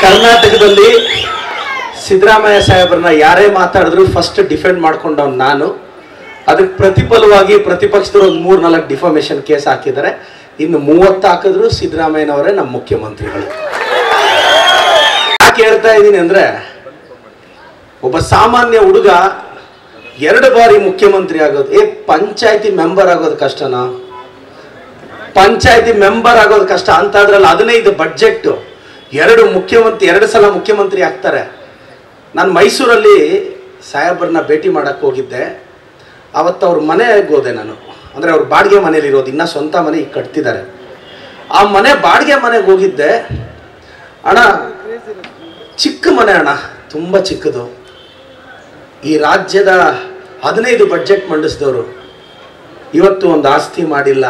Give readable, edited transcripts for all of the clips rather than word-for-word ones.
ಕರ್ನಾಟಕದಲ್ಲಿ ಸಿದ್ದರಾಮಯ್ಯ ಸಾಹೇಬ್ರನ್ನ ಯಾರೇ ಮಾತಾಡಿದ್ರು ಫಸ್ಟ್ ಡಿಫೆಂಡ್ ಮಾಡ್ಕೊಂಡವ್ ನಾನು. ಅದಕ್ಕೆ ಪ್ರತಿಫಲವಾಗಿ ಪ್ರತಿಪಕ್ಷದವರು ಒಂದು 3-4 ಡಿಫಾಮೇಷನ್ ಕೇಸ್ ಹಾಕಿದ್ದಾರೆ. ಇನ್ನು 30 ಹಾಕಿದ್ರು ಸಿದ್ದರಾಮಯ್ಯನವರೇ ನಮ್ಮ ಮುಖ್ಯಮಂತ್ರಿಗಳು. ಯಾಕೆ ಹೇಳ್ತಾ ಇದ್ದೀನಿ ಅಂದ್ರೆ, ಒಬ್ಬ ಸಾಮಾನ್ಯ ಹುಡುಗ 2 ಬಾರಿ ಮುಖ್ಯಮಂತ್ರಿ ಆಗೋದು, ಪಂಚಾಯತಿ ಮೆಂಬರ್ ಆಗೋದು ಕಷ್ಟನಾ? ಪಂಚಾಯತಿ ಮೆಂಬರ್ ಆಗೋದು ಕಷ್ಟ ಅಂತ ಅದ್ರಲ್ಲಿ 15 ಬಡ್ಜೆಟ್, 2 ಸಲ ಮುಖ್ಯಮಂತ್ರಿ ಆಗ್ತಾರೆ. ನಾನು ಮೈಸೂರಲ್ಲಿ ಸಾಹೇಬ್ರನ್ನ ಭೇಟಿ ಮಾಡಕ್ಕೆ ಹೋಗಿದ್ದೆ. ಅವತ್ತು ಅವ್ರ ಮನೆಗೆ ಹೋದೆ ನಾನು. ಅಂದರೆ ಅವ್ರ ಬಾಡಿಗೆ ಮನೇಲಿರೋದು, ಇನ್ನೂ ಸ್ವಂತ ಮನೆ ಈಗ ಕಟ್ತಿದ್ದಾರೆ. ಆ ಮನೆ ಬಾಡಿಗೆ ಮನೆಗೆ ಹೋಗಿದ್ದೆ. ಅಣ್ಣ ಚಿಕ್ಕ ಮನೆ ಅಣ್ಣ, ತುಂಬ ಚಿಕ್ಕದು. ಈ ರಾಜ್ಯದ 15 ಬಡ್ಜೆಟ್ ಮಂಡಿಸಿದವರು ಇವತ್ತು ಒಂದು ಆಸ್ತಿ ಮಾಡಿಲ್ಲ,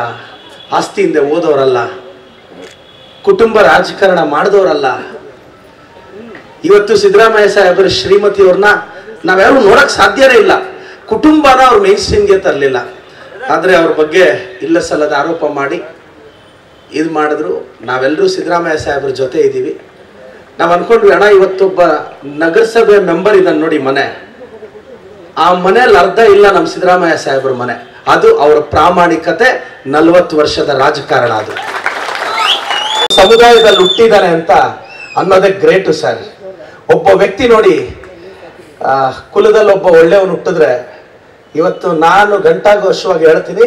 ಆಸ್ತಿಯಿಂದ ಓದೋರಲ್ಲ, ಕುಟುಂಬ ರಾಜಕಾರಣ ಮಾಡಿದವರಲ್ಲ. ಇವತ್ತು ಸಿದ್ದರಾಮಯ್ಯ ಸಾಹೇಬರು ಶ್ರೀಮತಿಯವ್ರನ್ನ ನಾವ್ಯಾರು ನೋಡಕ್ ಸಾಧ್ಯನೇ ಇಲ್ಲ. ಕುಟುಂಬನ ಅವ್ರು ಮೇನ್ ಸ್ಟ್ರೀಮ್ಗೆ ತರಲಿಲ್ಲ. ಆದರೆ ಅವ್ರ ಬಗ್ಗೆ ಇಲ್ಲ ಸಲ್ಲದ ಆರೋಪ ಮಾಡಿ ಇದು ಮಾಡಿದ್ರು. ನಾವೆಲ್ಲರೂ ಸಿದ್ದರಾಮಯ್ಯ ಸಾಹೇಬ್ರ ಜೊತೆ ಇದ್ದೀವಿ. ನಾವು ಅನ್ಕೊಂಡ್ವಿ, ಅಣ್ಣ ಇವತ್ತೊಬ್ಬ ನಗರಸಭೆ ಮೆಂಬರ್ ಇದ್ದಾನೆ ನೋಡಿ ಮನೆ, ಆ ಮನೆಯಲ್ಲಿ ಅರ್ಧ ಇಲ್ಲ ನಮ್ಮ ಸಿದ್ದರಾಮಯ್ಯ ಸಾಹೇಬ್ರ ಮನೆ. ಅದು ಅವರ ಪ್ರಾಮಾಣಿಕತೆ, 40 ವರ್ಷದ ರಾಜಕಾರಣ. ಅದು ಸಮುದಾಯದಲ್ಲಿ ಹುಟ್ಟಿದ್ದಾನೆ ಅಂತ ಅನ್ನೋದೇ ಗ್ರೇಟು ಸರ್. ಒಬ್ಬ ವ್ಯಕ್ತಿ ನೋಡಿ, ಕುಲದಲ್ಲಿ ಒಬ್ಬ ಒಳ್ಳೆಯವನು ಹುಟ್ಟಿದ್ರೆ, ಇವತ್ತು ನಾನು ಘಂಟಾಘೋಷವಾಗಿ ಹೇಳ್ತೀನಿ,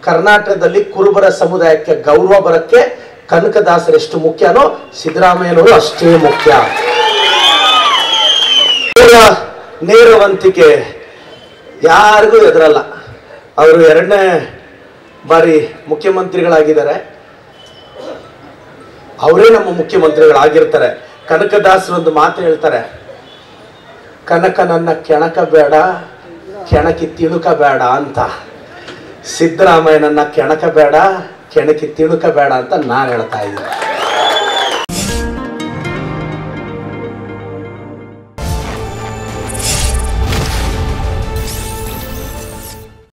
ಕರ್ನಾಟಕದಲ್ಲಿ ಕುರುಬರ ಸಮುದಾಯಕ್ಕೆ ಗೌರವ ಬರಕ್ಕೆ ಕನಕದಾಸರು ಎಷ್ಟು ಮುಖ್ಯನೋ ಸಿದ್ದರಾಮಯ್ಯನವರು ಅಷ್ಟೇ ಮುಖ್ಯ. ನೇರವಂತಿಕೆ ಯಾರಿಗೂ ಎದುರಲ್ಲ. ಅವರು 2ನೇ ಬಾರಿ ಮುಖ್ಯಮಂತ್ರಿಗಳಾಗಿದ್ದಾರೆ. ಅವರೇ ನಮ್ಮ ಮುಖ್ಯಮಂತ್ರಿಗಳಾಗಿರ್ತಾರೆ. ಕನಕದಾಸರು ಒಂದು ಮಾತು ಹೇಳ್ತಾರೆ, ಕನಕನನ್ನ ಕೆಣಕ ಬೇಡ, ಕೆಣಕಿ ತಿಣುಕ ಬೇಡ ಅಂತ. ಸಿದ್ದರಾಮಯ್ಯನನ್ನ ಕೆಣಕ ಬೇಡ, ಕೆಣಕಿ ತಿಣುಕ ಬೇಡ ಅಂತ ನಾನು ಹೇಳ್ತಾ ಇದ್ದೀನಿ.